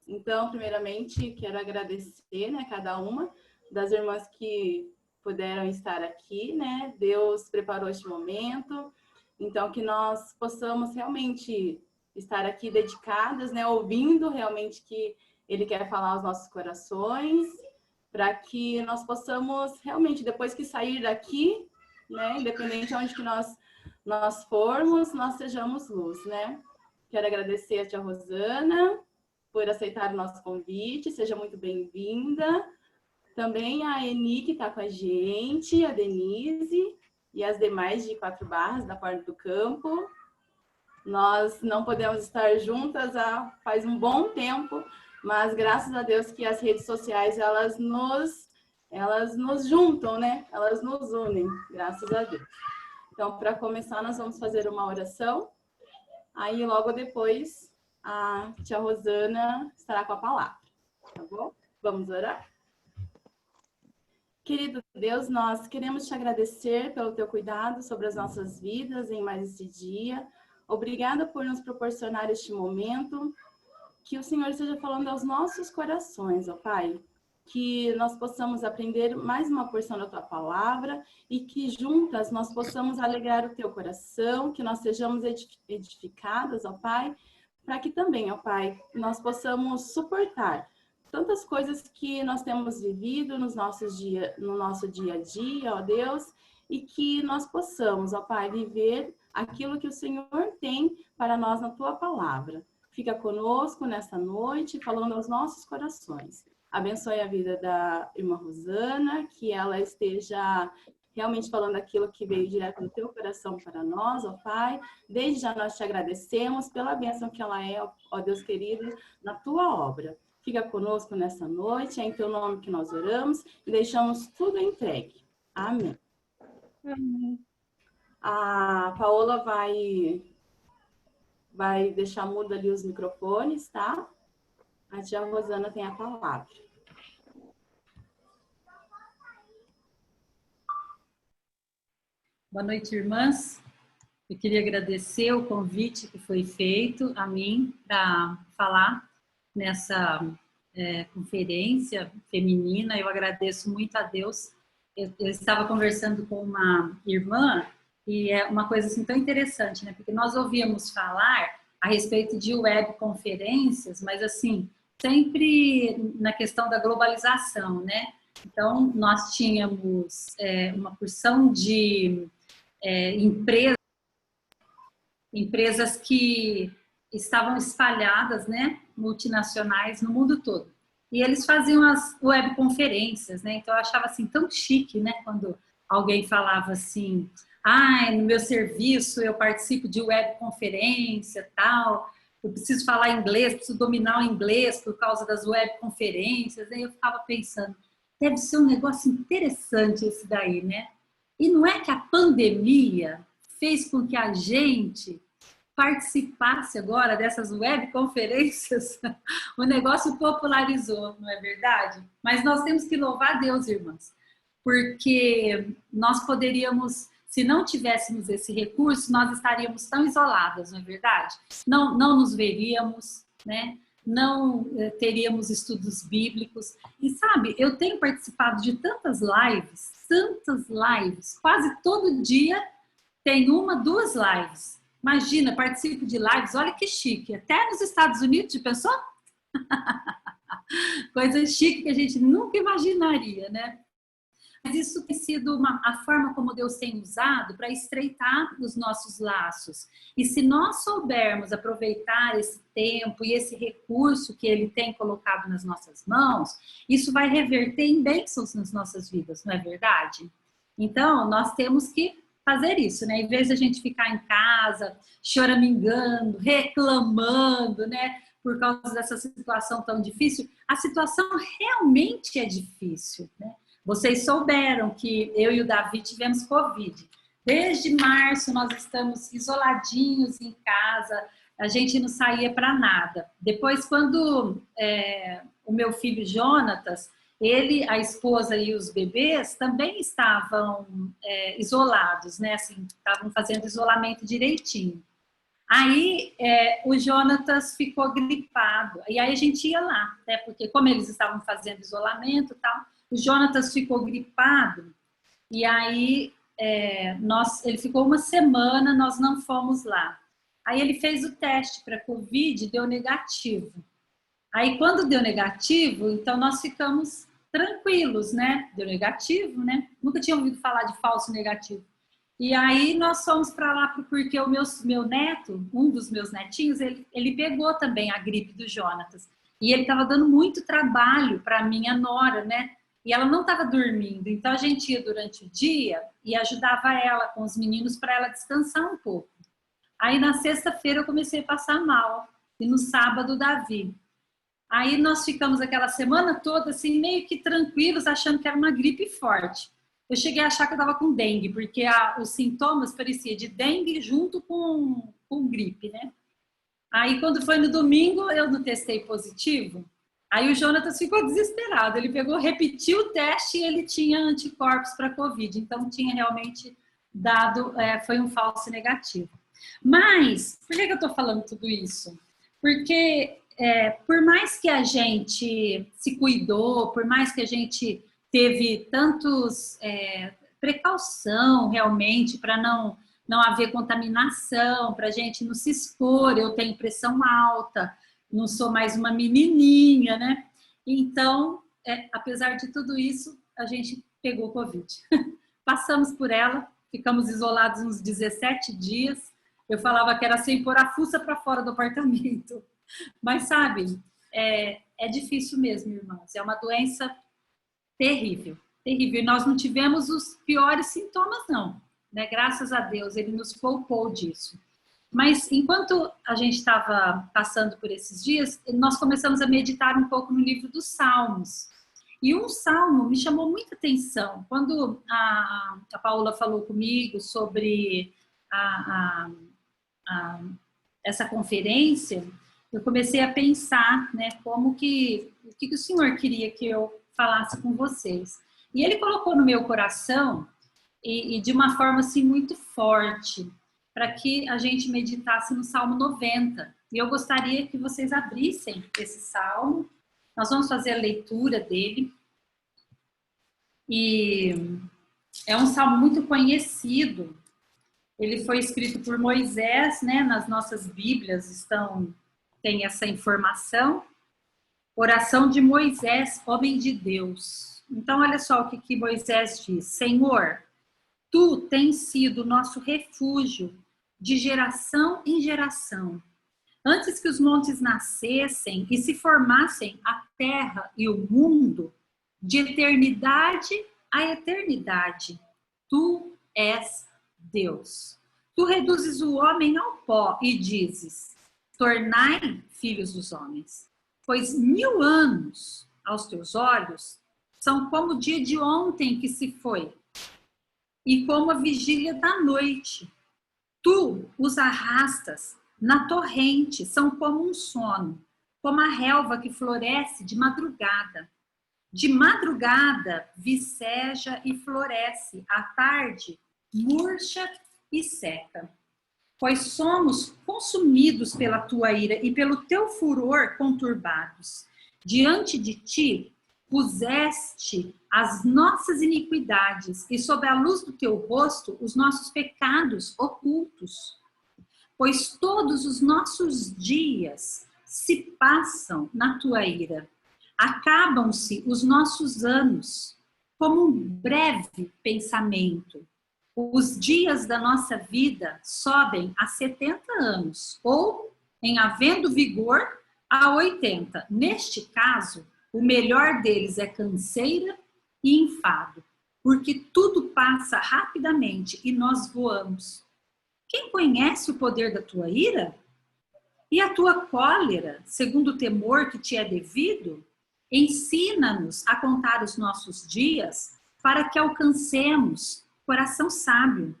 Então, primeiramente, quero agradecer, né, cada uma das irmãs que puderam estar aqui, né? Deus preparou este momento, então que nós possamos realmente estar aqui dedicadas, né, ouvindo realmente que Ele quer falar aos nossos corações, para que nós possamos realmente, depois que sair daqui, né, independente de onde que nós formos, nós sejamos luz, né? Quero agradecer a tia Rosana por aceitar o nosso convite, seja muito bem-vinda. Também a Eni, que está com a gente, a Denise e as demais de Quatro Barras, da Porta do Campo. Nós não podemos estar juntas faz um bom tempo, mas graças a Deus que as redes sociais, elas nos juntam, né? Elas nos unem, graças a Deus. Então, para começar, nós vamos fazer uma oração. Aí, logo depois, a tia Rosana estará com a palavra, tá bom? Vamos orar? Querido Deus, nós queremos te agradecer pelo teu cuidado sobre as nossas vidas em mais esse dia. Obrigada por nos proporcionar este momento. Que o Senhor esteja falando aos nossos corações, ó Pai. Que nós possamos aprender mais uma porção da tua palavra e que juntas nós possamos alegrar o teu coração, que nós sejamos edificadas, ó Pai, para que também, ó Pai, nós possamos suportar tantas coisas que nós temos vivido no nosso dia a dia, ó Deus, e que nós possamos, ó Pai, viver aquilo que o Senhor tem para nós na tua palavra. Fica conosco nesta noite, falando aos nossos corações. Abençoe a vida da irmã Rosana, que ela esteja realmente falando aquilo que veio direto do teu coração para nós, ó Pai. Desde já nós te agradecemos pela bênção que ela é, ó Deus querido, na tua obra. Fica conosco nessa noite, é em teu nome que nós oramos e deixamos tudo entregue. Amém. Amém. A Paola vai deixar mudo ali os microfones, tá? A tia Rosana tem a palavra. Boa noite, irmãs. Eu queria agradecer o convite que foi feito a mim para falar nessa conferência feminina. Eu agradeço muito a Deus. Eu estava conversando com uma irmã e é uma coisa assim tão interessante, né? Porque nós ouvíamos falar a respeito de webconferências, mas assim, sempre na questão da globalização, né? Então, nós tínhamos uma porção de empresas que estavam espalhadas, né, multinacionais no mundo todo. E eles faziam as webconferências, né? Então eu achava assim tão chique, né, quando alguém falava assim: "Ah, no meu serviço eu participo de webconferência, tal. Eu preciso falar inglês, preciso dominar o inglês por causa das webconferências". Aí eu ficava pensando, deve ser um negócio interessante esse daí, né? E não é que a pandemia fez com que a gente participasse agora dessas webconferências? O negócio popularizou, não é verdade? Mas nós temos que louvar a Deus, irmãs, porque nós poderíamos, se não tivéssemos esse recurso, nós estaríamos tão isoladas, não é verdade? Não nos veríamos, né? Não teríamos estudos bíblicos. E sabe, eu tenho participado de tantas lives, quase todo dia tem uma, duas lives. Imagina, participo de lives, olha que chique, até nos Estados Unidos, já pensou? Coisa chique que a gente nunca imaginaria, né? Mas isso tem sido a forma como Deus tem usado para estreitar os nossos laços. E se nós soubermos aproveitar esse tempo e esse recurso que Ele tem colocado nas nossas mãos, isso vai reverter em bênçãos nas nossas vidas, não é verdade? Então, nós temos que fazer isso, né? Em vez de a gente ficar em casa, choramingando, reclamando, né? Por causa dessa situação tão difícil, a situação realmente é difícil, né? Vocês souberam que eu e o Davi tivemos Covid. Desde março nós estamos isoladinhos em casa, a gente não saía para nada. Depois, quando o meu filho Jonatas, ele, a esposa e os bebês também estavam isolados, né? Assim, estavam fazendo isolamento direitinho. Aí o Jonatas ficou gripado, e aí a gente ia lá, né? Porque como eles estavam fazendo isolamento e tal, o Jonatas ficou gripado, e aí ele ficou uma semana, nós não fomos lá. Aí ele fez o teste para Covid, deu negativo. Aí quando deu negativo, então nós ficamos tranquilos, né? Deu negativo, né? Nunca tinha ouvido falar de falso negativo. E aí nós fomos para lá porque o meu neto, um dos meus netinhos, ele pegou também a gripe do Jonatas. E ele estava dando muito trabalho para minha nora, né? E ela não estava dormindo. Então a gente ia durante o dia e ajudava ela com os meninos para ela descansar um pouco. Aí na sexta-feira eu comecei a passar mal. E no sábado, o Davi. Aí nós ficamos aquela semana toda assim, meio que tranquilos, achando que era uma gripe forte. Eu cheguei a achar que eu estava com dengue, porque os sintomas pareciam de dengue junto com gripe, né? Aí quando foi no domingo, eu não testei positivo. Aí o Jonatas ficou desesperado. Ele pegou, repetiu o teste e ele tinha anticorpos para Covid. Então tinha realmente dado, foi um falso negativo. Mas, por que eu estou falando tudo isso? Porque por mais que a gente se cuidou, por mais que a gente teve tantos precaução realmente para não haver contaminação, para a gente não se expor, eu tenho pressão alta, não sou mais uma menininha, né? Então, apesar de tudo isso, a gente pegou Covid. Passamos por ela, ficamos isolados uns 17 dias, eu falava que era sem pôr a fuça para fora do apartamento. Mas, sabe, é difícil mesmo, irmãos. É uma doença terrível, terrível. E nós não tivemos os piores sintomas, não. Né? Graças a Deus, ele nos poupou disso. Mas, enquanto a gente estava passando por esses dias, nós começamos a meditar um pouco no livro dos Salmos. E um salmo me chamou muita atenção. Quando a Paula falou comigo sobre essa conferência, eu comecei a pensar, né, o que o Senhor queria que eu falasse com vocês. E ele colocou no meu coração, e de uma forma assim muito forte, para que a gente meditasse no Salmo 90. E eu gostaria que vocês abrissem esse salmo. Nós vamos fazer a leitura dele. E é um salmo muito conhecido. Ele foi escrito por Moisés, né? Nas nossas Bíblias tem essa informação. Oração de Moisés, homem de Deus. Então, olha só o que Moisés diz. Senhor, tu tens sido nosso refúgio de geração em geração. Antes que os montes nascessem e se formassem a terra e o mundo, de eternidade a eternidade, tu és Deus. Tu reduzes o homem ao pó e dizes, tornai filhos dos homens. Pois 1000 anos aos teus olhos são como o dia de ontem que se foi, e como a vigília da noite. Tu os arrastas na torrente, são como um sono, como a relva que floresce de madrugada. De madrugada viceja e floresce, à tarde murcha e seca. Pois somos consumidos pela tua ira e pelo teu furor conturbados. Diante de ti puseste as nossas iniquidades e sob a luz do teu rosto os nossos pecados ocultos. Pois todos os nossos dias se passam na tua ira. Acabam-se os nossos anos como um breve pensamento. Os dias da nossa vida sobem a 70 anos, ou, em havendo vigor, a 80. Neste caso, o melhor deles é canseira e enfado, porque tudo passa rapidamente e nós voamos. Quem conhece o poder da tua ira? E a tua cólera, segundo o temor que te é devido? Ensina-nos a contar os nossos dias para que alcancemos coração sábio.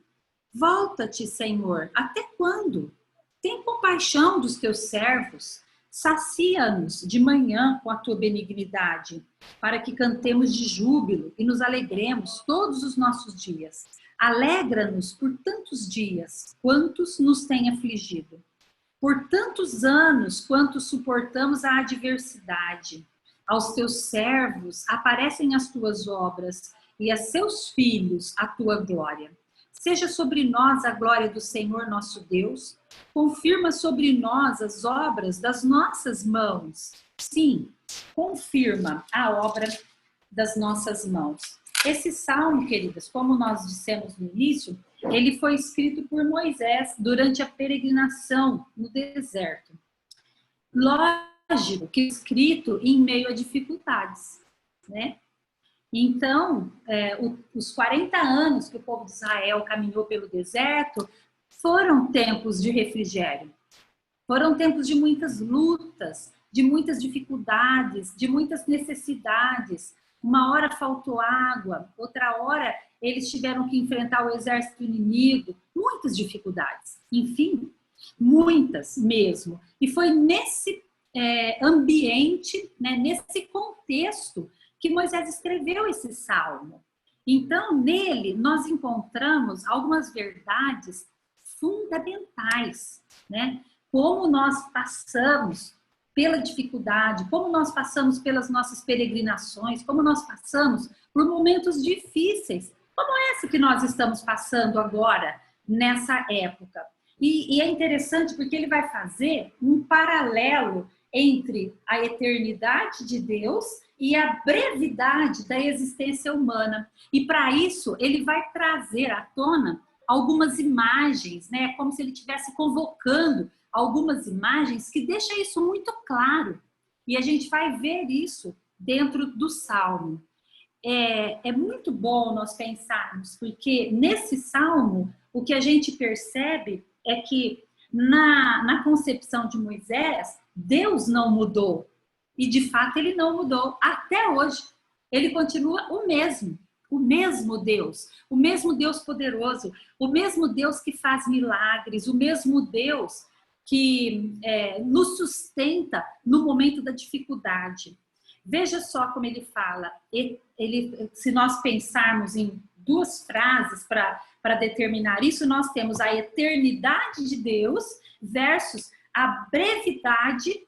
Volta-te, Senhor, até quando? Tem compaixão dos teus servos. Sacia-nos de manhã com a tua benignidade, para que cantemos de júbilo e nos alegremos todos os nossos dias. Alegra-nos por tantos dias, quantos nos têm afligido. por tantos anos quanto suportamos a adversidade. Aos teus servos aparecem as tuas obras e a seus filhos a tua glória. Seja sobre nós a glória do Senhor nosso Deus. Confirma sobre nós as obras das nossas mãos. Sim, confirma a obra das nossas mãos. Esse salmo, queridas, como nós dissemos no início, ele foi escrito por Moisés durante a peregrinação no deserto. Lógico que escrito em meio a dificuldades, né? Então, os 40 anos que o povo de Israel caminhou pelo deserto foram tempos de refrigério. Foram tempos de muitas lutas, de muitas dificuldades, de muitas necessidades. Uma hora faltou água, outra hora eles tiveram que enfrentar o exército inimigo, muitas dificuldades. Enfim, muitas mesmo. E foi nesse ambiente, né, nesse contexto, que Moisés escreveu esse salmo. Então, nele, nós encontramos algumas verdades fundamentais, né? Como nós passamos pela dificuldade, como nós passamos pelas nossas peregrinações, como nós passamos por momentos difíceis, como esse que nós estamos passando agora, nessa época. E é interessante porque ele vai fazer um paralelo entre a eternidade de Deus e a brevidade da existência humana. E para isso, ele vai trazer à tona algumas imagens, né? Como se ele estivesse convocando algumas imagens que deixam isso muito claro. E a gente vai ver isso dentro do Salmo. É muito bom nós pensarmos, porque nesse Salmo, o que a gente percebe é que na concepção de Moisés, Deus não mudou. E de fato ele não mudou até hoje. Ele continua o mesmo Deus poderoso, o mesmo Deus que faz milagres, o mesmo Deus que nos sustenta no momento da dificuldade. Veja só como ele fala, se nós pensarmos em duas frases para determinar isso, nós temos a eternidade de Deus versus a brevidade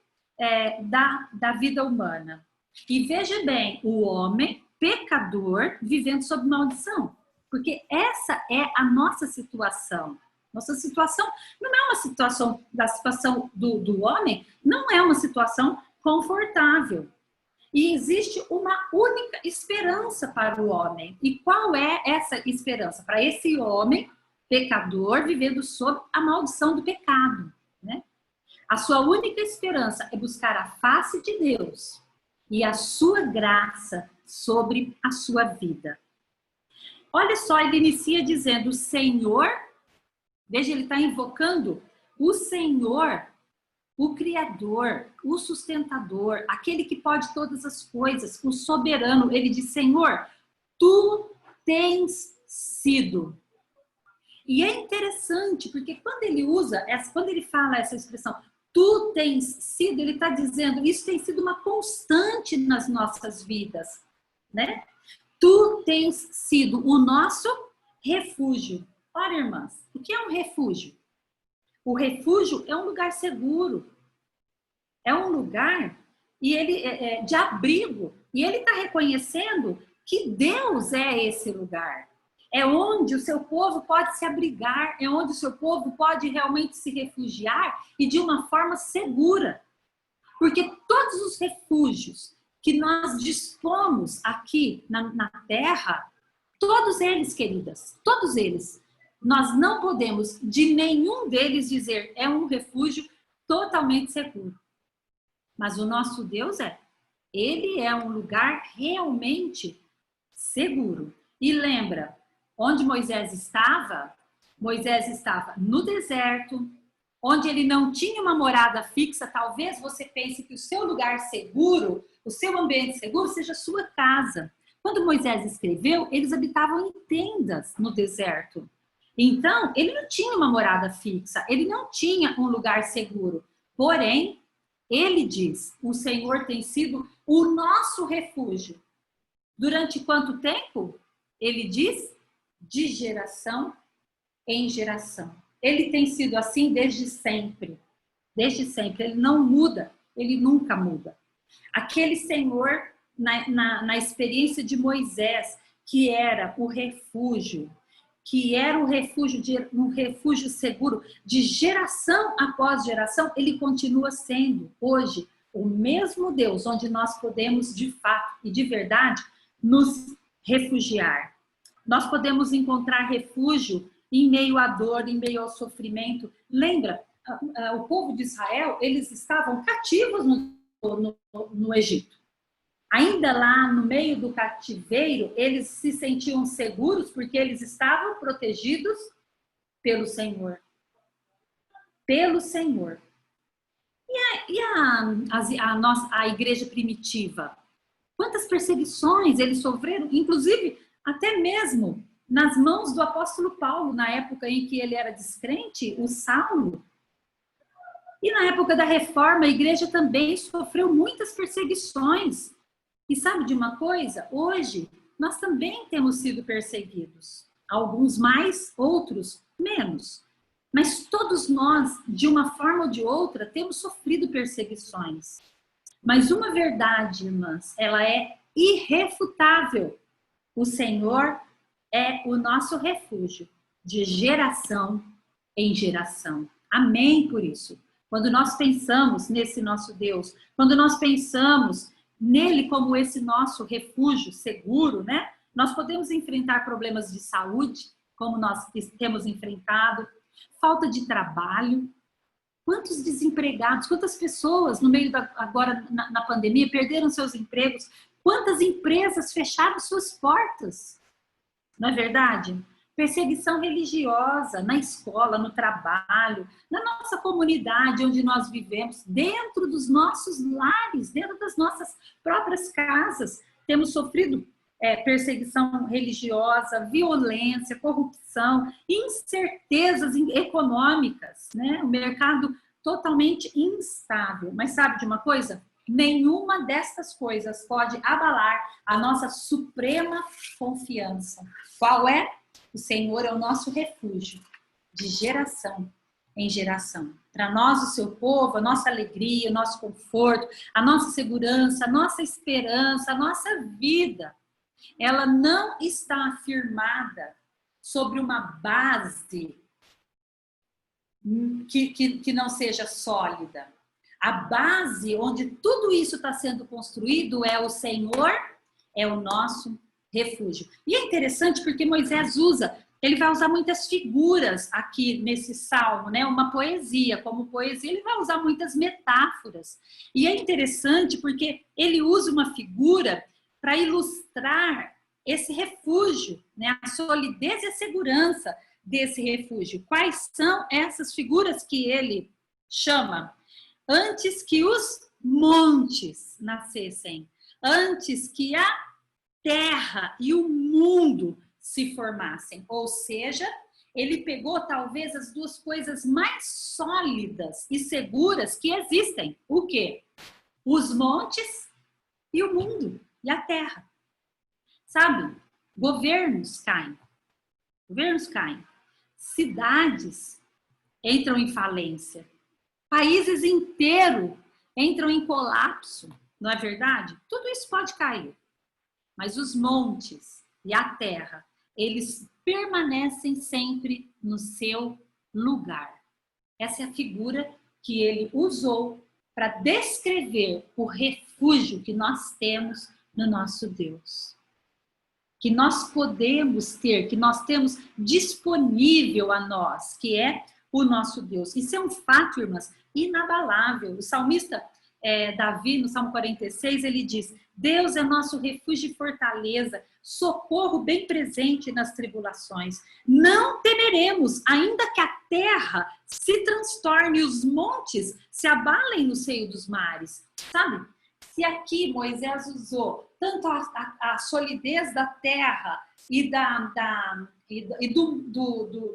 da vida humana. E veja bem, o homem pecador vivendo sob maldição, porque essa é a nossa situação. Nossa situação não é uma situação, da situação do homem, não é uma situação confortável. E existe uma única esperança para o homem. E qual é essa esperança? Para esse homem pecador vivendo sob a maldição do pecado, né? A sua única esperança é buscar a face de Deus e a sua graça sobre a sua vida. Olha só, ele inicia dizendo: o Senhor, veja, ele está invocando o Senhor, o Criador, o sustentador, aquele que pode todas as coisas, o soberano. Ele diz: Senhor, tu tens sido. E é interessante, porque quando ele fala essa expressão, tu tens sido, ele está dizendo, isso tem sido uma constante nas nossas vidas, né? Tu tens sido o nosso refúgio. Ora, irmãs, o que é um refúgio? O refúgio é um lugar seguro, é um lugar de abrigo, e ele está reconhecendo que Deus é esse lugar. É onde o seu povo pode se abrigar, é onde o seu povo pode realmente se refugiar e de uma forma segura. Porque todos os refúgios que nós dispomos aqui na terra, todos eles, queridas, todos eles, nós não podemos de nenhum deles dizer é um refúgio totalmente seguro. Mas o nosso Deus ele é um lugar realmente seguro. E lembra, onde Moisés estava no deserto, onde ele não tinha uma morada fixa. Talvez você pense que o seu lugar seguro, o seu ambiente seguro seja a sua casa. Quando Moisés escreveu, eles habitavam em tendas no deserto. Então, ele não tinha uma morada fixa, ele não tinha um lugar seguro. Porém, ele diz, o Senhor tem sido o nosso refúgio. Durante quanto tempo? Ele diz, de geração em geração. Ele tem sido assim desde sempre. desde sempre. Ele não muda, ele nunca muda. Aquele Senhor, na experiência de Moisés, que era o refúgio, que era um refúgio seguro, de geração após geração, ele continua sendo, hoje, o mesmo Deus, onde nós podemos, de fato e de verdade, nos refugiar. Nós podemos encontrar refúgio em meio à dor, em meio ao sofrimento. Lembra, o povo de Israel, eles estavam cativos no Egito. Ainda lá no meio do cativeiro, eles se sentiam seguros porque eles estavam protegidos pelo Senhor. Pelo Senhor. E a igreja primitiva? Quantas perseguições eles sofreram, inclusive até mesmo nas mãos do apóstolo Paulo, na época em que ele era descrente, o Saulo. E na época da reforma, a igreja também sofreu muitas perseguições. E sabe de uma coisa? Hoje, nós também temos sido perseguidos. Alguns mais, outros menos. Mas todos nós, de uma forma ou de outra, temos sofrido perseguições. Mas uma verdade, irmãs, ela é irrefutável. O Senhor é o nosso refúgio, de geração em geração. Amém por isso. Quando nós pensamos nesse nosso Deus, quando nós pensamos nele como esse nosso refúgio seguro, né? Nós podemos enfrentar problemas de saúde, como nós temos enfrentado, falta de trabalho. Quantos desempregados, quantas pessoas no meio agora na pandemia perderam seus empregos? Quantas empresas fecharam suas portas? Não é verdade? Perseguição religiosa na escola, no trabalho, na nossa comunidade onde nós vivemos, dentro dos nossos lares, dentro das nossas próprias casas. Temos sofrido perseguição religiosa, violência, corrupção, incertezas econômicas, né? O mercado totalmente instável. Mas sabe de uma coisa? Nenhuma dessas coisas pode abalar a nossa suprema confiança. Qual é? O Senhor é o nosso refúgio, de geração em geração. Para nós, o seu povo, a nossa alegria, o nosso conforto, a nossa segurança, a nossa esperança, a nossa vida, ela não está afirmada sobre uma base que não seja sólida. A base onde tudo isso está sendo construído é o Senhor, é o nosso refúgio. E é interessante porque Moisés ele vai usar muitas figuras aqui nesse salmo, né? Uma poesia, como poesia, ele vai usar muitas metáforas. E é interessante porque ele usa uma figura para ilustrar esse refúgio, né? A solidez e a segurança desse refúgio. Quais são essas figuras que ele chama? Antes que os montes nascessem, antes que a terra e o mundo se formassem. Ou seja, ele pegou talvez as duas coisas mais sólidas e seguras que existem. O quê? Os montes e o mundo e a terra. Sabe? Governos caem. Governos caem. Cidades entram em falência. Países inteiros entram em colapso. Não é verdade? Tudo isso pode cair. Mas os montes e a terra, eles permanecem sempre no seu lugar. Essa é a figura que ele usou para descrever o refúgio que nós temos no nosso Deus. Que nós podemos ter, que nós temos disponível a nós, que é o nosso Deus. Isso é um fato, irmãs, inabalável. O salmista Davi, no Salmo 46, ele diz: Deus é nosso refúgio e fortaleza, socorro bem presente nas tribulações. Não temeremos, ainda que a terra se transtorne e os montes se abalem no seio dos mares. Sabe? Se aqui Moisés usou tanto a solidez da terra e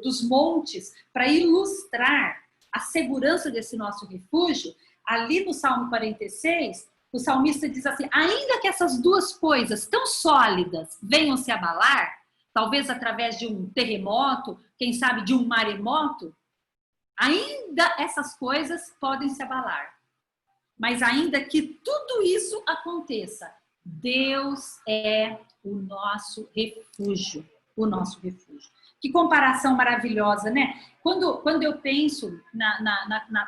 dos montes para ilustrar a segurança desse nosso refúgio, ali no Salmo 46, o salmista diz assim: ainda que essas duas coisas tão sólidas venham se abalar, talvez através de um terremoto, quem sabe de um maremoto, Ainda essas coisas podem se abalar. Mas ainda que tudo isso aconteça, Deus é o nosso refúgio. O nosso refúgio. Que comparação maravilhosa, né? Quando eu penso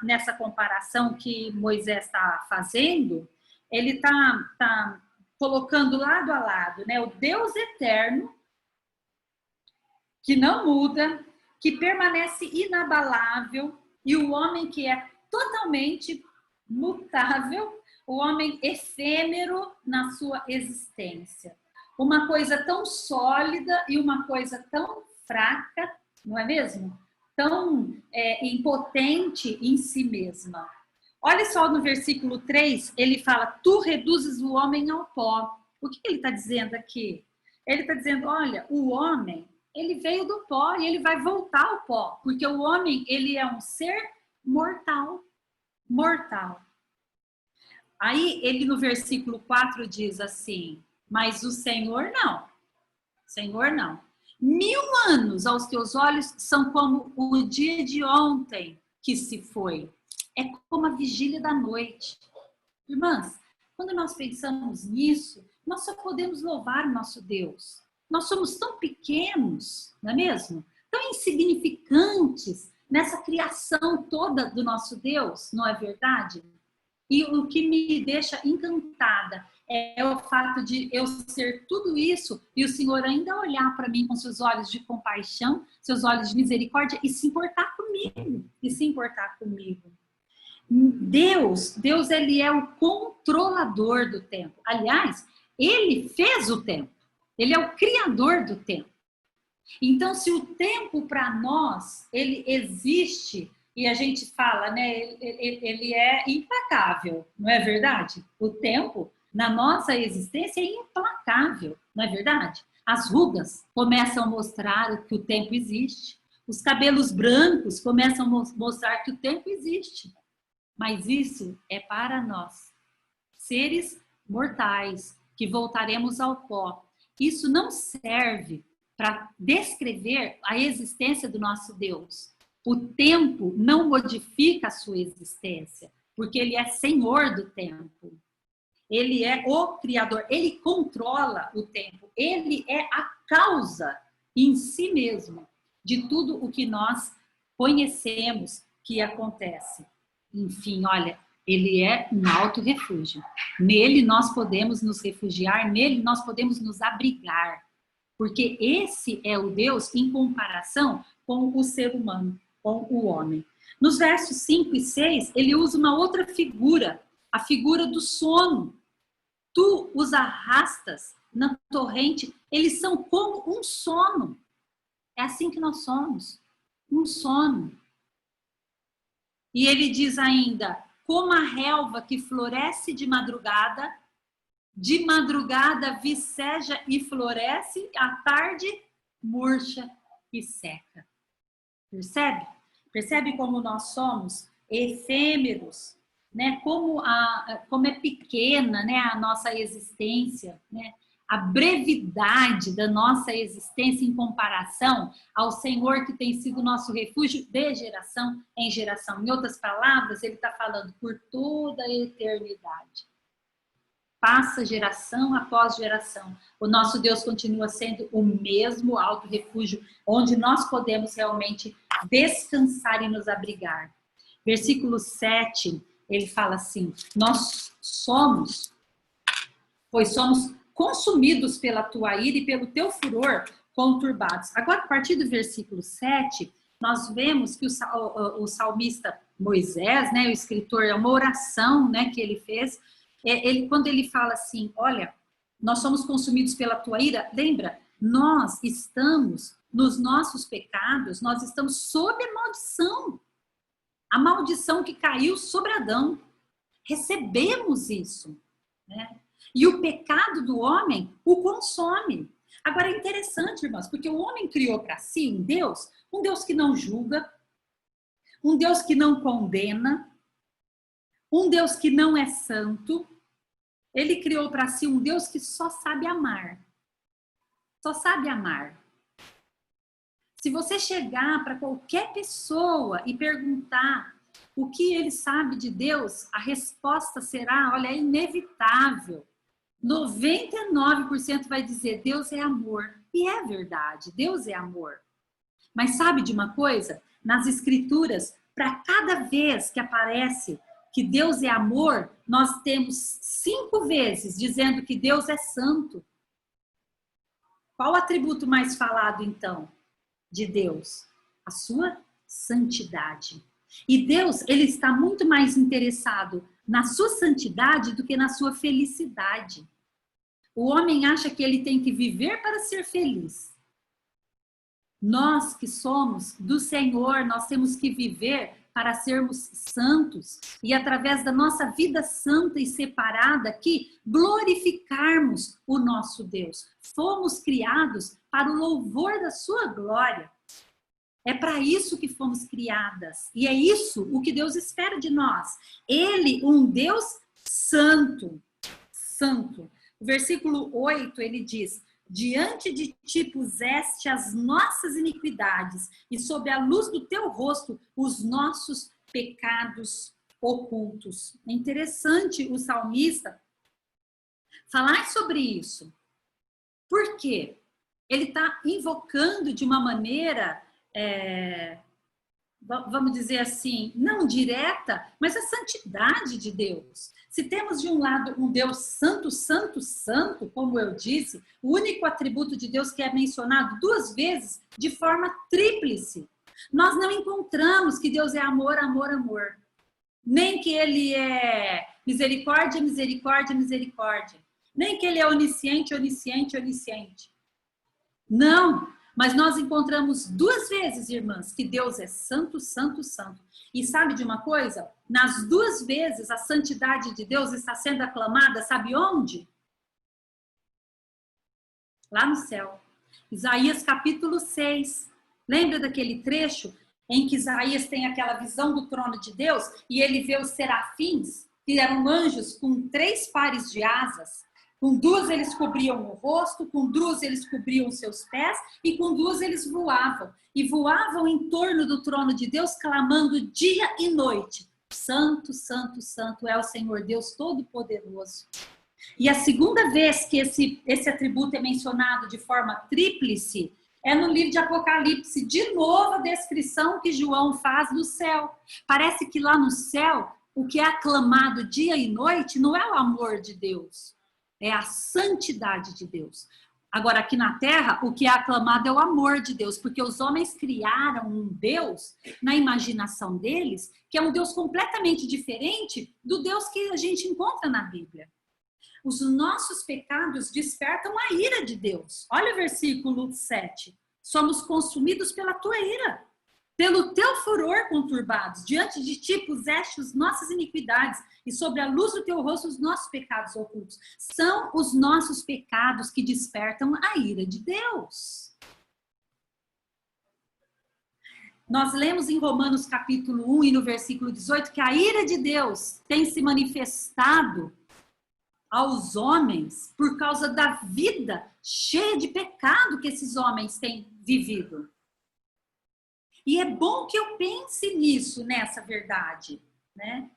nessa comparação que Moisés está fazendo, ele está colocando lado a lado, né? O Deus eterno, que não muda, que permanece inabalável, e o homem que é totalmente mutável, o homem efêmero na sua existência. Uma coisa tão sólida e uma coisa tão fraca, não é mesmo? Tão impotente em si mesma. Olha só no versículo 3, ele fala, tu reduzes o homem ao pó. O que ele está dizendo aqui? Ele está dizendo, olha, o homem, ele veio do pó e ele vai voltar ao pó, porque o homem, ele é um ser mortal. Mortal. Aí ele no versículo 4 diz assim, mas o Senhor não. Senhor não. 1000 anos aos teus olhos são como o dia de ontem que se foi. É como a vigília da noite. Irmãs, quando nós pensamos nisso, nós só podemos louvar o nosso Deus. Nós somos tão pequenos, não é mesmo? Tão insignificantes nessa criação toda do nosso Deus, não é verdade? E o que me deixa encantada é o fato de eu ser tudo isso e o Senhor ainda olhar para mim com seus olhos de compaixão, seus olhos de misericórdia e se importar comigo. E se importar comigo. Deus, ele é o controlador do tempo. Aliás, ele fez o tempo. Ele é o criador do tempo. Então, se o tempo para nós, ele existe, e a gente fala, né, ele é implacável, não é verdade? O tempo, na nossa existência, é implacável, não é verdade? As rugas começam a mostrar que o tempo existe. Os cabelos brancos começam a mostrar que o tempo existe. Mas isso é para nós, seres mortais, que voltaremos ao pó. Isso não serve para descrever a existência do nosso Deus. O tempo não modifica a sua existência, porque ele é senhor do tempo. Ele é o criador, ele controla o tempo, ele é a causa em si mesmo de tudo o que nós conhecemos que acontece. Enfim, olha, ele é um alto refúgio. Nele nós podemos nos refugiar, nele nós podemos nos abrigar. Porque esse é o Deus em comparação com o ser humano, com o homem. Nos versos 5 e 6, ele usa uma outra figura, a figura do sono. Tu os arrastas na torrente, eles são como um sono. É assim que nós somos, um sono. E ele diz ainda, como a relva que floresce de madrugada viceja e floresce, à tarde murcha e seca. Percebe? Percebe como nós somos efêmeros, né? Como é pequena, né, a nossa existência, né? A brevidade da nossa existência em comparação ao Senhor que tem sido nosso refúgio de geração em geração. Em outras palavras, ele está falando por toda a eternidade. Passa geração após geração. O nosso Deus continua sendo o mesmo alto refúgio, onde nós podemos realmente descansar e nos abrigar. Versículo 7, ele fala assim, nós somos consumidos pela tua ira e pelo teu furor conturbados. Agora, a partir do versículo 7, nós vemos que o salmista Moisés, né, o escritor, é uma oração, né, que ele fez. Quando ele fala assim, olha, nós somos consumidos pela tua ira, lembra? Nós estamos, nos nossos pecados, nós estamos sob a maldição que caiu sobre Adão. Recebemos isso, né? E o pecado do homem o consome. Agora é interessante, irmãos, porque o homem criou para si um Deus que não julga, um Deus que não condena, um Deus que não é santo. Ele criou para si um Deus que só sabe amar. Só sabe amar. Se você chegar para qualquer pessoa e perguntar o que ele sabe de Deus, a resposta será, olha, é inevitável. 99% vai dizer Deus é amor. E é verdade, Deus é amor. Mas sabe de uma coisa? Nas escrituras, para cada vez que aparece que Deus é amor, nós temos 5 vezes dizendo que Deus é santo. Qual o atributo mais falado, então, de Deus? A sua santidade. E Deus, ele está muito mais interessado na sua santidade do que na sua felicidade. O homem acha que ele tem que viver para ser feliz. Nós que somos do Senhor, nós temos que viver para sermos santos e através da nossa vida santa e separada aqui, glorificarmos o nosso Deus. Fomos criados para o louvor da sua glória. É para isso que fomos criadas. E é isso o que Deus espera de nós. Ele, um Deus santo. Santo. O versículo 8, ele diz: diante de ti puseste as nossas iniquidades, e sob a luz do teu rosto os nossos pecados ocultos. É interessante o salmista falar sobre isso. Por quê? Ele está invocando de uma maneira, vamos dizer assim, não direta, mas a santidade de Deus. Se temos de um lado um Deus santo, santo, santo, como eu disse, o único atributo de Deus que é mencionado 2 vezes de forma tríplice. Nós não encontramos que Deus é amor, amor, amor. Nem que ele é misericórdia, misericórdia, misericórdia. Nem que ele é onisciente, onisciente, onisciente. Não, mas nós encontramos 2 vezes, irmãs, que Deus é santo, santo, santo. E sabe de uma coisa? Nas 2 vezes a santidade de Deus está sendo aclamada, sabe onde? Lá no céu. Isaías capítulo 6. Lembra daquele trecho em que Isaías tem aquela visão do trono de Deus e ele vê os serafins, que eram anjos com 3 pares de asas. Com 2 eles cobriam o rosto, com 2 eles cobriam os seus pés e com 2 eles voavam. E voavam em torno do trono de Deus, clamando dia e noite: santo, santo, santo é o Senhor Deus Todo-Poderoso. E a segunda vez que esse atributo é mencionado de forma tríplice é no livro de Apocalipse. De novo a descrição que João faz do céu. Parece que lá no céu, o que é aclamado dia e noite não é o amor de Deus. É a santidade de Deus. Agora, aqui na terra, o que é aclamado é o amor de Deus, porque os homens criaram um Deus na imaginação deles, que é um Deus completamente diferente do Deus que a gente encontra na Bíblia. Os nossos pecados despertam a ira de Deus. Olha o versículo 7. Somos consumidos pela tua ira. Pelo teu furor conturbados, diante de ti puseste as nossas iniquidades, e sobre a luz do teu rosto os nossos pecados ocultos. São os nossos pecados que despertam a ira de Deus. Nós lemos em Romanos capítulo 1 e no versículo 18 que a ira de Deus tem se manifestado aos homens por causa da vida cheia de pecado que esses homens têm vivido. E é bom que eu pense nisso, nessa verdade, né?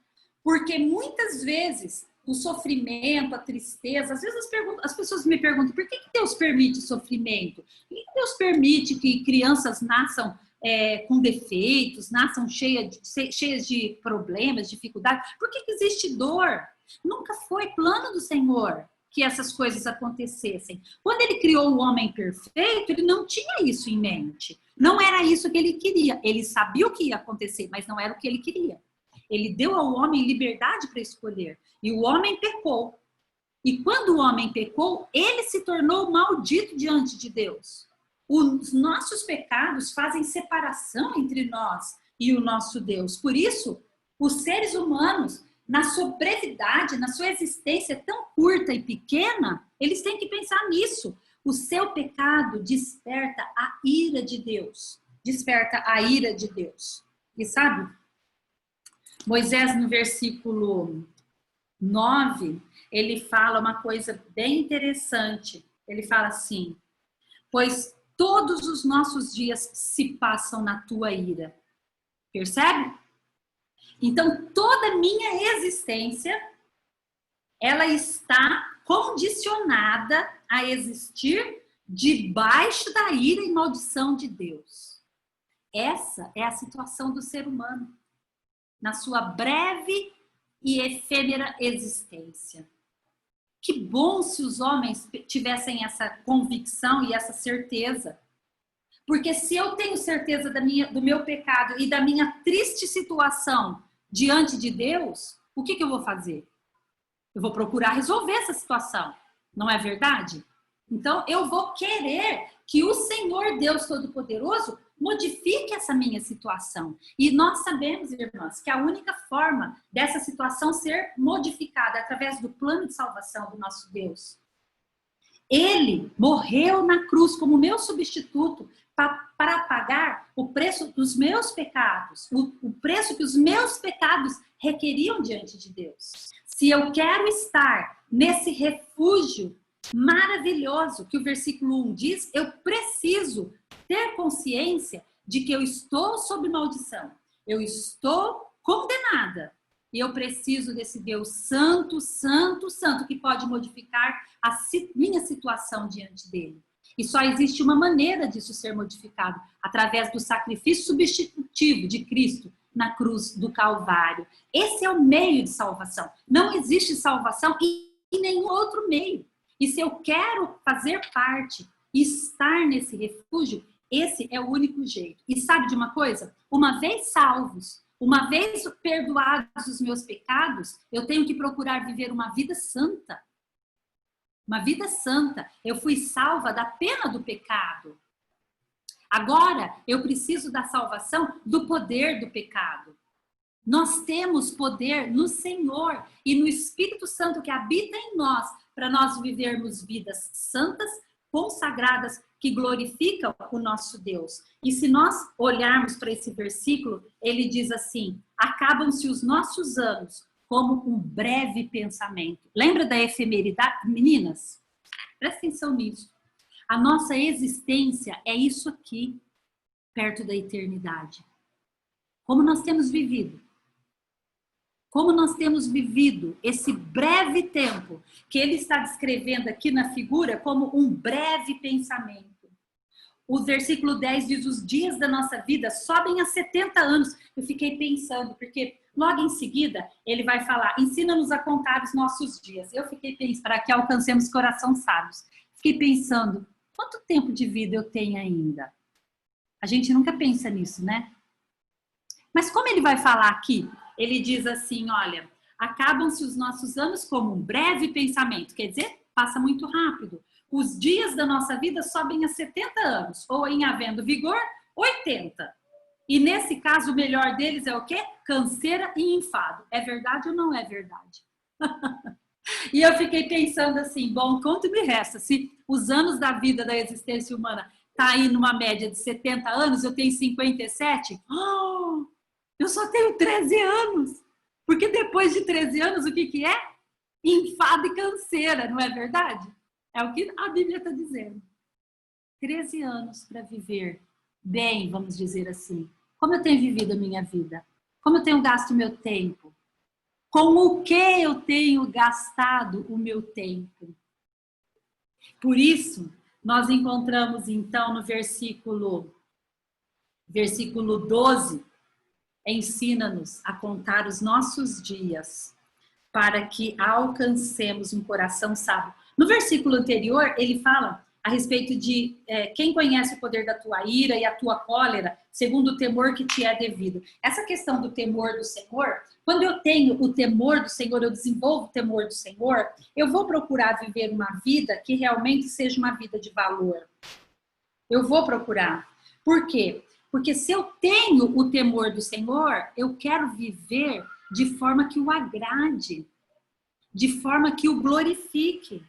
Porque muitas vezes o sofrimento, a tristeza, às vezes as pessoas me perguntam: por que Deus permite sofrimento? Por que Deus permite que crianças nasçam com defeitos, nasçam cheias de problemas, dificuldades? Por que existe dor? Nunca foi plano do Senhor que essas coisas acontecessem. Quando ele criou o homem perfeito, ele não tinha isso em mente. Não era isso que ele queria. Ele sabia o que ia acontecer, mas não era o que ele queria. Ele deu ao homem liberdade para escolher. E o homem pecou. E quando o homem pecou, ele se tornou maldito diante de Deus. Os nossos pecados fazem separação entre nós e o nosso Deus. Por isso, os seres humanos, na sua brevidade, na sua existência tão curta e pequena, eles têm que pensar nisso. O seu pecado desperta a ira de Deus. Desperta a ira de Deus. E sabe, Moisés, no versículo 9, ele fala uma coisa bem interessante. Ele fala assim: pois todos os nossos dias se passam na tua ira. Percebe? Então, toda a minha existência, ela está condicionada a existir debaixo da ira e maldição de Deus. Essa é a situação do ser humano, na sua breve e efêmera existência. Que bom se os homens tivessem essa convicção e essa certeza. Porque se eu tenho certeza do meu pecado e da minha triste situação diante de Deus, o que eu vou fazer? Eu vou procurar resolver essa situação, não é verdade? Então, eu vou querer que o Senhor Deus Todo-Poderoso modifique essa minha situação. E nós sabemos, irmãs, que a única forma dessa situação ser modificada é através do plano de salvação do nosso Deus. Ele morreu na cruz como meu substituto para pagar o preço dos meus pecados, o preço que os meus pecados requeriam diante de Deus. Se eu quero estar nesse refúgio maravilhoso que o versículo 1 diz, eu preciso ter consciência de que eu estou sob maldição, eu estou condenada e eu preciso desse Deus santo, santo, santo, que pode modificar a minha situação diante dele. E só existe uma maneira disso ser modificado, através do sacrifício substitutivo de Cristo na cruz do Calvário. Esse é o meio de salvação. Não existe salvação em nenhum outro meio. E se eu quero fazer parte e estar nesse refúgio, esse é o único jeito. E sabe de uma coisa? Uma vez salvos, uma vez perdoados os meus pecados, eu tenho que procurar viver uma vida santa. Uma vida santa. Eu fui salva da pena do pecado. Agora, eu preciso da salvação do poder do pecado. Nós temos poder no Senhor e no Espírito Santo que habita em nós, para nós vivermos vidas santas, consagradas, que glorificam o nosso Deus. E se nós olharmos para esse versículo, ele diz assim: acabam-se os nossos anos como um breve pensamento. Lembra da efemeridade? Meninas, presta atenção nisso. A nossa existência é isso aqui, perto da eternidade. Como nós temos vivido? Como nós temos vivido esse breve tempo que ele está descrevendo aqui na figura como um breve pensamento. O versículo 10 diz: os dias da nossa vida sobem a 70 anos. Eu fiquei pensando, porque logo em seguida ele vai falar: ensina-nos a contar os nossos dias. Eu fiquei pensando, para que alcancemos coração sábios. Fiquei pensando, quanto tempo de vida eu tenho ainda? A gente nunca pensa nisso, né? Mas como ele vai falar aqui? Ele diz assim, olha, acabam-se os nossos anos como um breve pensamento. Quer dizer, passa muito rápido. Os dias da nossa vida sobem a 70 anos. Ou em havendo vigor, 80. E nesse caso, o melhor deles é o quê? Canseira e enfado. É verdade ou não é verdade? E eu fiquei pensando assim, bom, quanto me resta? Se os anos da vida, da existência humana, tá aí numa média de 70 anos, eu tenho 57. Eu só tenho 13 anos. Porque depois de 13 anos, o que é? Enfado e canseira, não é verdade? É o que a Bíblia está dizendo. 13 anos para viver bem, vamos dizer assim. Como eu tenho vivido a minha vida? Como eu tenho gasto o meu tempo? Com o que eu tenho gastado o meu tempo? Por isso, nós encontramos então no versículo 12, ensina-nos a contar os nossos dias para que alcancemos um coração sábio. No versículo anterior, ele fala a respeito de quem conhece o poder da tua ira e a tua cólera, segundo o temor que te é devido. Essa questão do temor do Senhor, quando eu tenho o temor do Senhor, eu desenvolvo o temor do Senhor, eu vou procurar viver uma vida que realmente seja uma vida de valor. Eu vou procurar. Por quê? Porque se eu tenho o temor do Senhor, eu quero viver de forma que o agrade, de forma que o glorifique.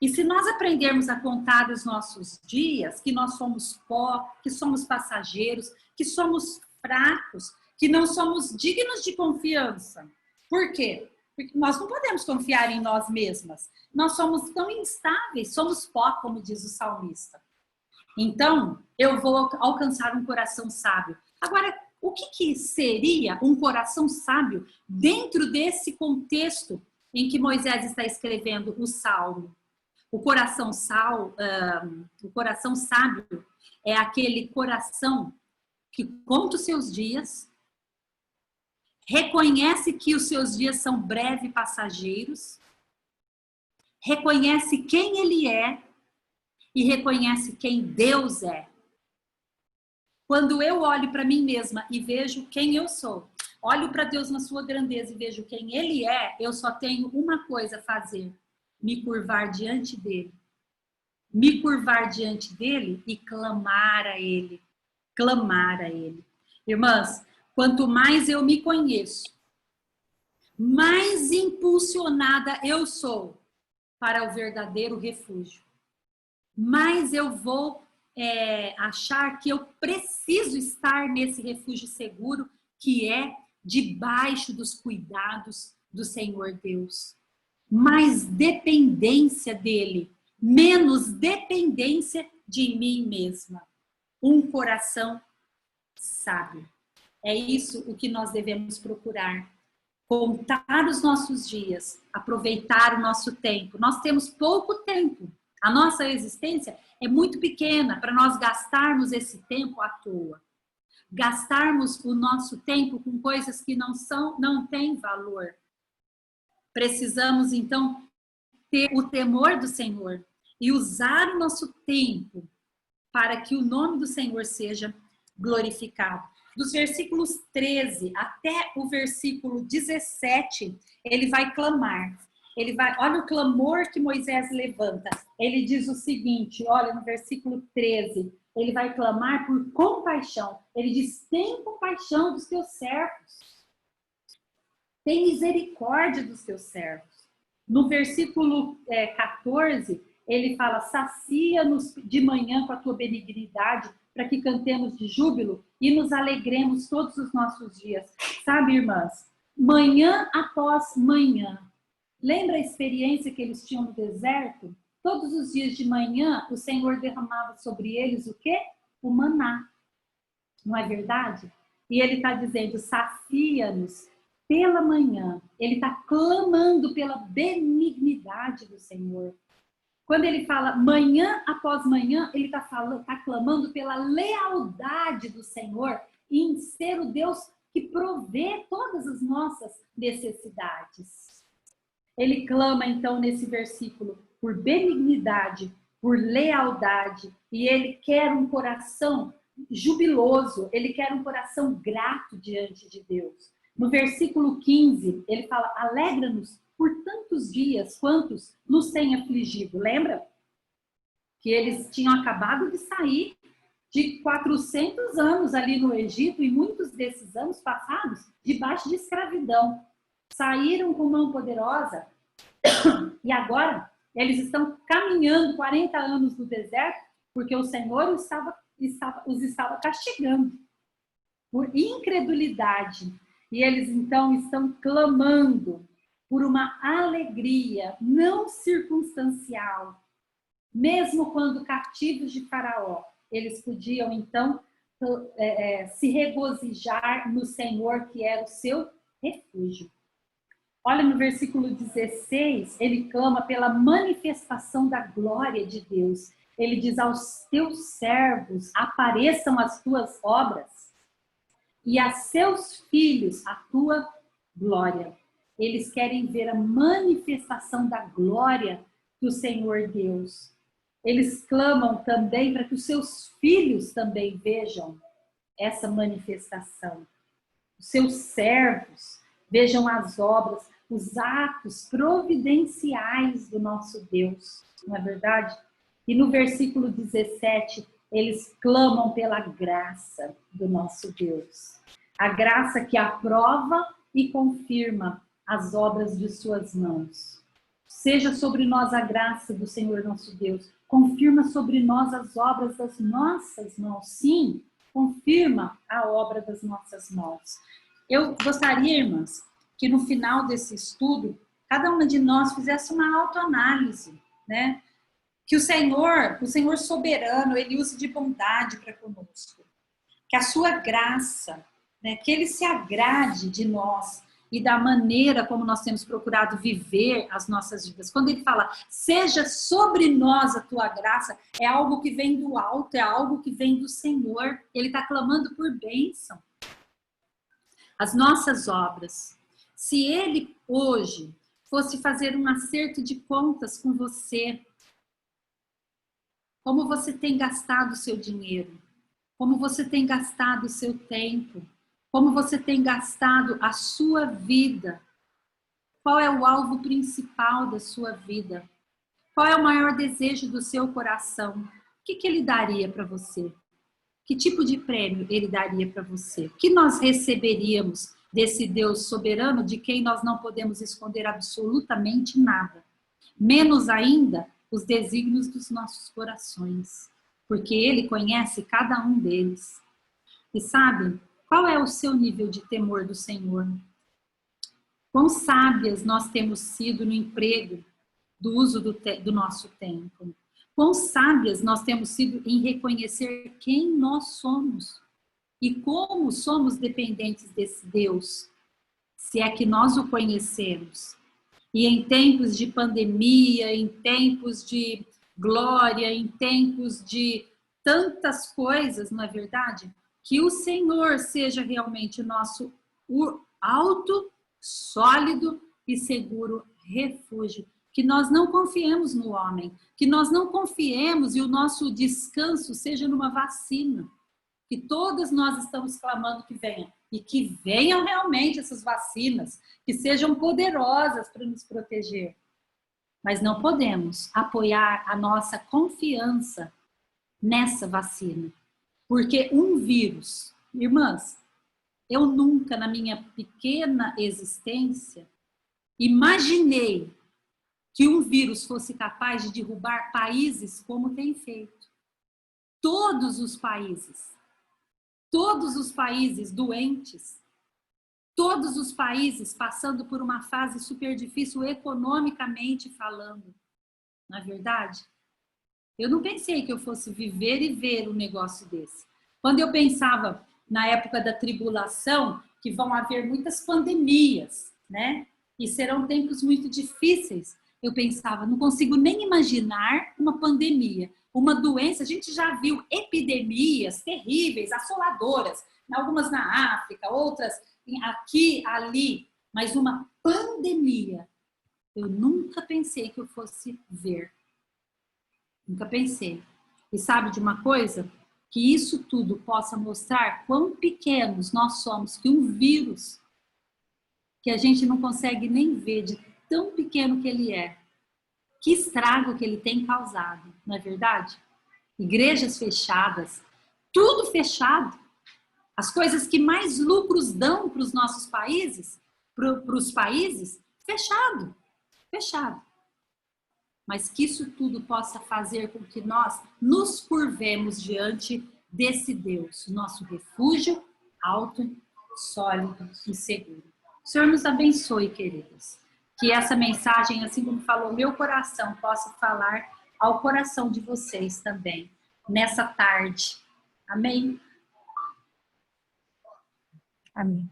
E se nós aprendermos a contar os nossos dias, que nós somos pó, que somos passageiros, que somos fracos, que não somos dignos de confiança. Por quê? Porque nós não podemos confiar em nós mesmas. Nós somos tão instáveis, somos pó, como diz o salmista. Então, eu vou alcançar um coração sábio. Agora, o que seria um coração sábio dentro desse contexto em que Moisés está escrevendo o Salmo? O coração sábio é aquele coração que conta os seus dias, reconhece que os seus dias são breves e passageiros, reconhece quem ele é e reconhece quem Deus é. Quando eu olho para mim mesma e vejo quem eu sou, olho para Deus na sua grandeza e vejo quem ele é, eu só tenho uma coisa a fazer: me curvar diante dele. Me curvar diante dele e clamar a ele. Clamar a ele. Irmãs, quanto mais eu me conheço, mais impulsionada eu sou para o verdadeiro refúgio. Mais eu vou achar que eu preciso estar nesse refúgio seguro, que é debaixo dos cuidados do Senhor Deus. Mais dependência dele, menos dependência de mim mesma. Um coração sábio. É isso o que nós devemos procurar. Contar os nossos dias, aproveitar o nosso tempo. Nós temos pouco tempo. A nossa existência é muito pequena para nós gastarmos esse tempo à toa. Gastarmos o nosso tempo com coisas que não têm valor. Precisamos, então, ter o temor do Senhor e usar o nosso tempo para que o nome do Senhor seja glorificado. Dos versículos 13 até o versículo 17, ele vai clamar. Olha o clamor que Moisés levanta. Ele diz o seguinte, olha no versículo 13, ele vai clamar por compaixão. Ele diz, tem compaixão dos teus servos. Tem misericórdia dos teus servos. No versículo 14, ele fala, sacia-nos de manhã com a tua benignidade, para que cantemos de júbilo e nos alegremos todos os nossos dias. Sabe, irmãs, manhã após manhã. Lembra a experiência que eles tinham no deserto? Todos os dias de manhã, o Senhor derramava sobre eles o quê? O maná. Não é verdade? E ele está dizendo, sacia-nos pela manhã. Ele está clamando pela benignidade do Senhor. Quando ele fala manhã após manhã, ele está clamando pela lealdade do Senhor em ser o Deus que provê todas as nossas necessidades. Ele clama, então, nesse versículo, por benignidade, por lealdade, e ele quer um coração jubiloso, ele quer um coração grato diante de Deus. No versículo 15, ele fala, alegra-nos por tantos dias quantos nos tem afligido. Lembra? Que eles tinham acabado de sair de 400 anos ali no Egito e muitos desses anos passados debaixo de escravidão. Saíram com mão poderosa e agora eles estão caminhando 40 anos no deserto porque o Senhor os estava castigando por incredulidade. E eles então estão clamando por uma alegria não circunstancial. Mesmo quando cativos de Faraó, eles podiam então se regozijar no Senhor, que era o seu refúgio. Olha no versículo 16, ele clama pela manifestação da glória de Deus. Ele diz aos teus servos, apareçam as tuas obras e a seus filhos a tua glória. Eles querem ver a manifestação da glória do Senhor Deus. Eles clamam também para que os seus filhos também vejam essa manifestação. Os seus servos vejam as obras, os atos providenciais do nosso Deus, não é verdade? E no versículo 17, eles clamam pela graça do nosso Deus. A graça que aprova e confirma as obras de suas mãos. Seja sobre nós a graça do Senhor nosso Deus. Confirma sobre nós as obras das nossas mãos. Sim, confirma a obra das nossas mãos. Eu gostaria, irmãs, que no final desse estudo, cada uma de nós fizesse uma autoanálise, né? Que o Senhor soberano, Ele use de bondade para conosco. Que a sua graça, né, que Ele se agrade de nós e da maneira como nós temos procurado viver as nossas vidas. Quando Ele fala, seja sobre nós a tua graça, é algo que vem do alto, é algo que vem do Senhor. Ele está clamando por bênção. As nossas obras. Se Ele hoje fosse fazer um acerto de contas com você, como você tem gastado o seu dinheiro, como você tem gastado o seu tempo, como você tem gastado a sua vida, qual é o alvo principal da sua vida, qual é o maior desejo do seu coração, o que Ele daria para você? Que tipo de prêmio Ele daria para você? O que nós receberíamos desse Deus soberano de quem nós não podemos esconder absolutamente nada? Menos ainda os desígnios dos nossos corações, porque Ele conhece cada um deles. E sabe, qual é o seu nível de temor do Senhor? Quão sábias nós temos sido no emprego do uso do nosso tempo? Quão sábias nós temos sido em reconhecer quem nós somos e como somos dependentes desse Deus, se é que nós o conhecemos. E em tempos de pandemia, em tempos de glória, em tempos de tantas coisas, não é verdade? Que o Senhor seja realmente o nosso alto, sólido e seguro refúgio. Que nós não confiemos no homem, que nós não confiemos e o nosso descanso seja numa vacina. Que todas nós estamos clamando que venha. E que venham realmente essas vacinas, que sejam poderosas para nos proteger. Mas não podemos apoiar a nossa confiança nessa vacina. Porque um vírus, irmãs, eu nunca na minha pequena existência imaginei que um vírus fosse capaz de derrubar países como tem feito. Todos os países doentes, todos os países passando por uma fase super difícil economicamente falando. Não é verdade? Eu não pensei que eu fosse viver e ver um negócio desse. Quando eu pensava na época da tribulação, que vão haver muitas pandemias, né? E serão tempos muito difíceis, eu pensava, não consigo nem imaginar uma pandemia, uma doença. A gente já viu epidemias terríveis, assoladoras, algumas na África, outras aqui, ali, mas uma pandemia, eu nunca pensei que eu fosse ver. Nunca pensei. E sabe de uma coisa? Que isso tudo possa mostrar quão pequenos nós somos, que um vírus que a gente não consegue nem ver de tão pequeno que ele é, que estrago que ele tem causado, não é verdade? Igrejas fechadas, tudo fechado. As coisas que mais lucros dão para os nossos países, para os países, fechado. Mas que isso tudo possa fazer com que nós nos curvemos diante desse Deus, nosso refúgio alto, sólido e seguro. O Senhor nos abençoe, queridos. Que essa mensagem, assim como falou meu coração, possa falar ao coração de vocês também, nessa tarde. Amém? Amém.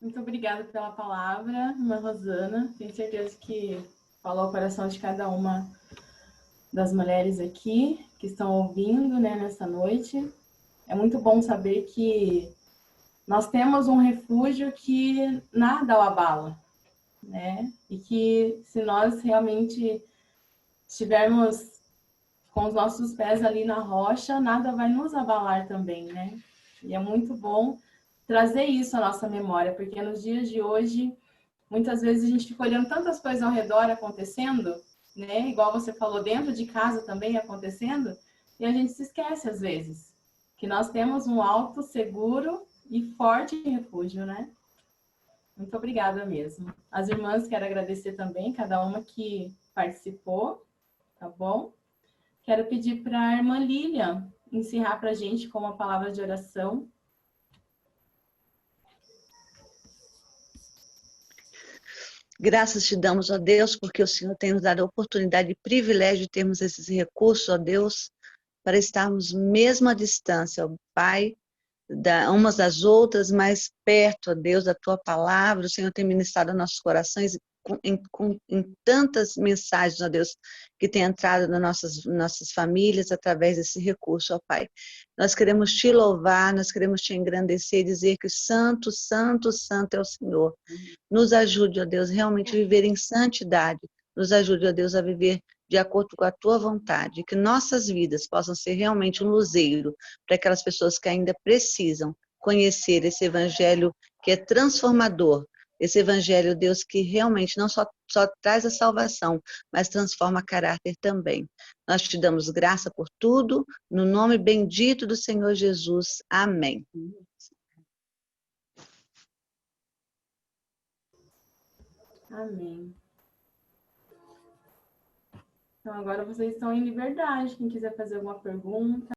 Muito obrigada pela palavra, irmã Rosana. Tenho certeza que falou ao coração de cada uma das mulheres aqui que estão ouvindo, né, nessa noite. É muito bom saber que nós temos um refúgio que nada o abala, né? E que se nós realmente estivermos com os nossos pés ali na rocha, nada vai nos abalar também, né? E é muito bom trazer isso à nossa memória, porque nos dias de hoje, muitas vezes a gente fica olhando tantas coisas ao redor acontecendo, né? Igual você falou, dentro de casa também acontecendo, e a gente se esquece às vezes que nós temos um alto, seguro e forte refúgio, né? Muito obrigada mesmo. As irmãs, quero agradecer também, cada uma que participou, tá bom? Quero pedir para a irmã Lilian encerrar para a gente com uma palavra de oração. Graças te damos, ó Deus, porque o Senhor tem nos dado a oportunidade e privilégio de termos esses recursos, ó Deus, para estarmos mesmo à distância, ó Pai, umas das outras, mais perto, ó Deus, da Tua palavra. O Senhor tem ministrado aos nossos corações em tantas mensagens, ó Deus, que tem entrado nas nossas famílias através desse recurso, ó Pai. Nós queremos Te louvar, nós queremos Te engrandecer e dizer que Santo, Santo, Santo é o Senhor. Nos ajude, ó Deus, realmente a viver em santidade. Nos ajude, ó Deus, a viver de acordo com a Tua vontade. Que nossas vidas possam ser realmente um luzeiro para aquelas pessoas que ainda precisam conhecer esse Evangelho que é transformador. Esse Evangelho, Deus, que realmente não só traz a salvação, mas transforma caráter também. Nós te damos graça por tudo, no nome bendito do Senhor Jesus. Amém. Amém. Então, agora vocês estão em liberdade. Quem quiser fazer alguma pergunta.